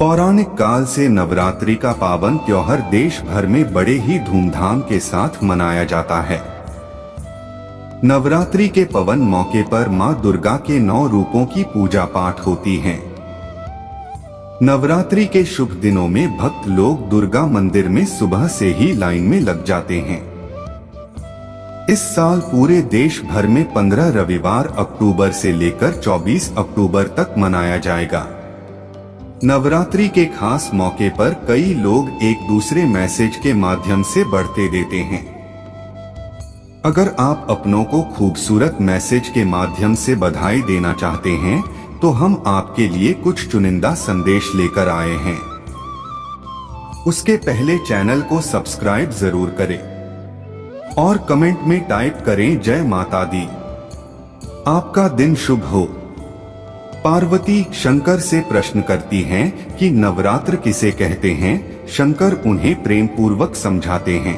पौराणिक काल से नवरात्रि का पावन त्योहार देश भर में बड़े ही धूमधाम के साथ मनाया जाता है। नवरात्रि के पावन मौके पर मां दुर्गा के 9 रूपों की पूजा पाठ होती है। नवरात्रि के शुभ दिनों में भक्त लोग दुर्गा मंदिर में सुबह से ही लाइन में लग जाते हैं। इस साल पूरे देश भर में 15 रविवार अक्टूबर से लेकर 24 अक्टूबर तक मनाया जाएगा। नवरात्रि के खास मौके पर कई लोग एक दूसरे मैसेज के माध्यम से बढ़ते देते हैं। अगर आप अपनों को खूबसूरत मैसेज के माध्यम से बधाई देना चाहते हैं तो हम आपके लिए कुछ चुनिंदा संदेश लेकर आए हैं। उसके पहले चैनल को सब्सक्राइब जरूर करें और कमेंट में टाइप करें जय माता दी। आपका दिन शुभ हो। पार्वती शंकर से प्रश्न करती हैं कि नवरात्र किसे कहते हैं। शंकर उन्हें प्रेम पूर्वक समझाते हैं।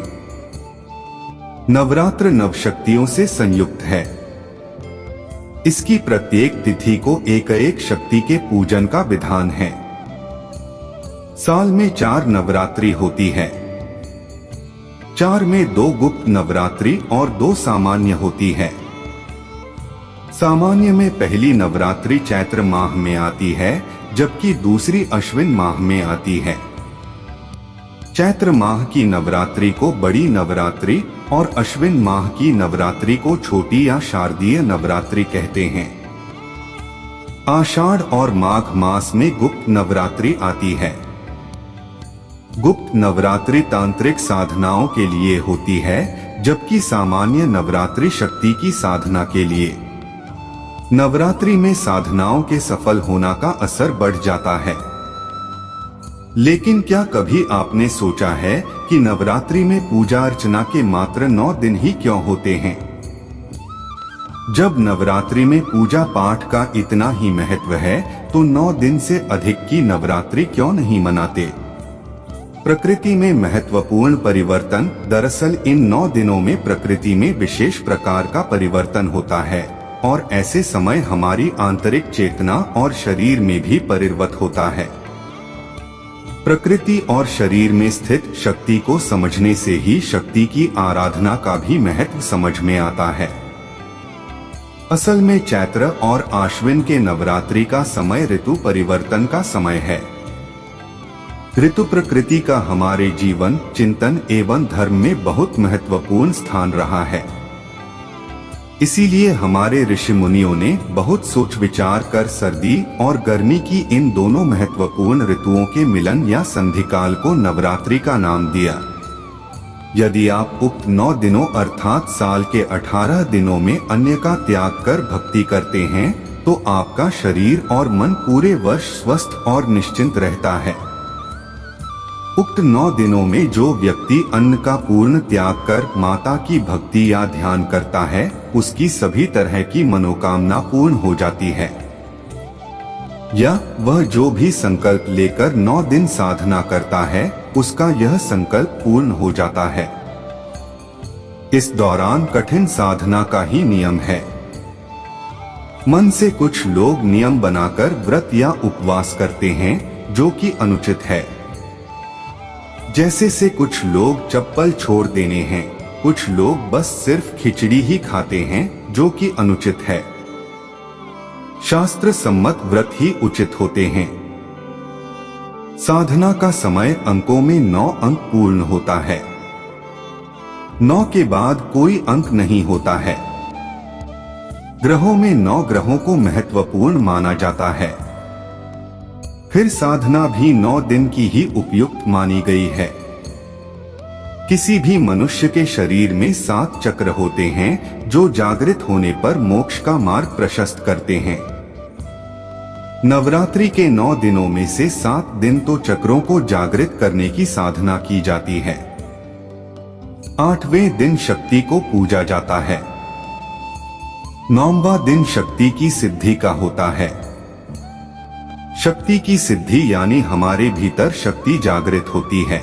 नवरात्र नवशक्तियों से संयुक्त है। इसकी प्रत्येक तिथि को एक शक्ति के पूजन का विधान है। साल में 4 नवरात्रि होती है। 4 में 2 गुप्त नवरात्रि और 2 सामान्य होती है। सामान्य में पहली नवरात्रि चैत्र माह में आती है जबकि दूसरी अश्विन माह में आती है। चैत्र माह की नवरात्रि को बड़ी नवरात्रि और अश्विन माह की नवरात्रि को छोटी या शारदीय नवरात्रि कहते हैं। आषाढ़ और माघ मास में गुप्त नवरात्रि आती है। गुप्त नवरात्रि तांत्रिक साधनाओं के लिए होती है जबकि सामान्य नवरात्रि शक्ति की साधना के लिए। नवरात्रि में साधनाओं के सफल होना का असर बढ़ जाता है। लेकिन क्या कभी आपने सोचा है कि नवरात्रि में पूजा अर्चना के मात्र 9 दिन ही क्यों होते हैं? जब नवरात्रि में पूजा पाठ का इतना ही महत्व है तो 9 दिन से अधिक की नवरात्रि क्यों नहीं मनाते? प्रकृति में महत्वपूर्ण परिवर्तन। दरअसल इन 9 दिनों में प्रकृति में विशेष प्रकार का परिवर्तन होता है और ऐसे समय हमारी आंतरिक चेतना और शरीर में भी परिवर्तन होता है। प्रकृति और शरीर में स्थित शक्ति को समझने से ही शक्ति की आराधना का भी महत्व समझ में आता है। असल में चैत्र और आश्विन के नवरात्रि का समय ऋतु परिवर्तन का समय है। ऋतु प्रकृति का हमारे जीवन, चिंतन एवं धर्म में बहुत महत्वपूर्ण स्थान रहा है। इसीलिए हमारे ऋषि मुनियों ने बहुत सोच विचार कर सर्दी और गर्मी की इन दोनों महत्वपूर्ण ऋतुओं के मिलन या संधिकाल को नवरात्रि का नाम दिया। यदि आप उक्त 9 दिनों अर्थात साल के 18 दिनों में अन्य का त्याग कर भक्ति करते हैं तो आपका शरीर और मन पूरे वर्ष स्वस्थ और निश्चिंत रहता है। उक्त 9 दिनों में जो व्यक्ति अन्न का पूर्ण त्याग कर माता की भक्ति या ध्यान करता है उसकी सभी तरह की मनोकामना पूर्ण हो जाती है। या वह जो भी संकल्प लेकर 9 दिन साधना करता है उसका यह संकल्प पूर्ण हो जाता है। इस दौरान कठिन साधना का ही नियम है। मन से कुछ लोग नियम बनाकर व्रत या उपवास करते हैं जो कि अनुचित है। जैसे से कुछ लोग चप्पल छोड़ देने हैं, कुछ लोग बस सिर्फ खिचड़ी ही खाते हैं जो कि अनुचित है। शास्त्र सम्मत व्रत ही उचित होते हैं। साधना का समय अंकों में 9 अंक पूर्ण होता है। 9 के बाद कोई अंक नहीं होता है। ग्रहों में 9 ग्रहों को महत्वपूर्ण माना जाता है। फिर साधना भी 9 दिन की ही उपयुक्त मानी गई है। किसी भी मनुष्य के शरीर में 7 चक्र होते हैं जो जागृत होने पर मोक्ष का मार्ग प्रशस्त करते हैं। नवरात्रि के 9 दिनों में से 7 दिन तो चक्रों को जागृत करने की साधना की जाती है। 8वें दिन शक्ति को पूजा जाता है। 9वां दिन शक्ति की सिद्धि का होता है। शक्ति की सिद्धि यानी हमारे भीतर शक्ति जागृत होती है।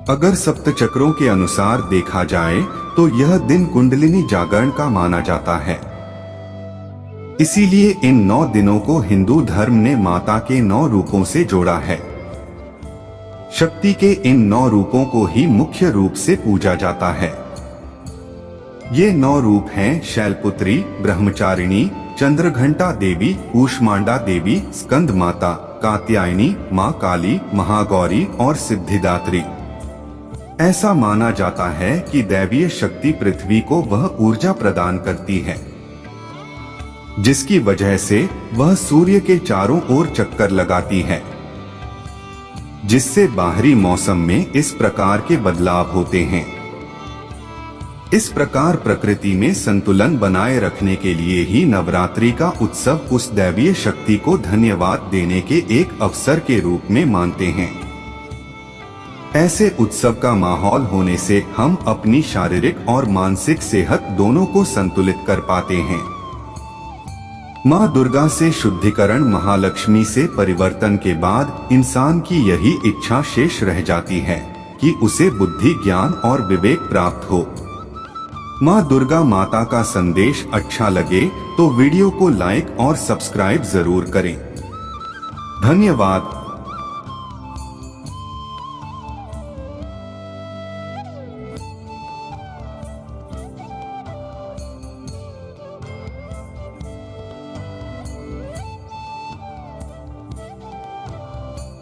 अगर सप्त चक्रों के अनुसार देखा जाए तो यह दिन कुंडलिनी जागरण का माना जाता है। इसीलिए इन 9 दिनों को हिंदू धर्म ने माता के 9 रूपों से जोड़ा है। शक्ति के इन 9 रूपों को ही मुख्य रूप से पूजा जाता है। ये 9 रूप हैं शैलपुत्री, ब्रह्मचारिणी, चंद्रघंटा देवी, कूष्मांडा देवी, स्कंद माता, कात्यायनी, माँ काली, महागौरी और सिद्धिदात्री। ऐसा माना जाता है कि दैवीय शक्ति पृथ्वी को वह ऊर्जा प्रदान करती है जिसकी वजह से वह सूर्य के चारों ओर चक्कर लगाती है, जिससे बाहरी मौसम में इस प्रकार के बदलाव होते हैं। इस प्रकार प्रकृति में संतुलन बनाए रखने के लिए ही नवरात्रि का उत्सव उस दैवीय शक्ति को धन्यवाद देने के एक अवसर के रूप में मानते हैं। ऐसे उत्सव का माहौल होने से हम अपनी शारीरिक और मानसिक सेहत दोनों को संतुलित कर पाते हैं। माँ दुर्गा से शुद्धिकरण, महालक्ष्मी से परिवर्तन के बाद इंसान की यही इच्छा शेष रह जाती है कि उसे बुद्धि, ज्ञान और विवेक प्राप्त हो। माँ दुर्गा माता का संदेश अच्छा लगे तो वीडियो को लाइक और सब्सक्राइब जरूर करें। धन्यवाद।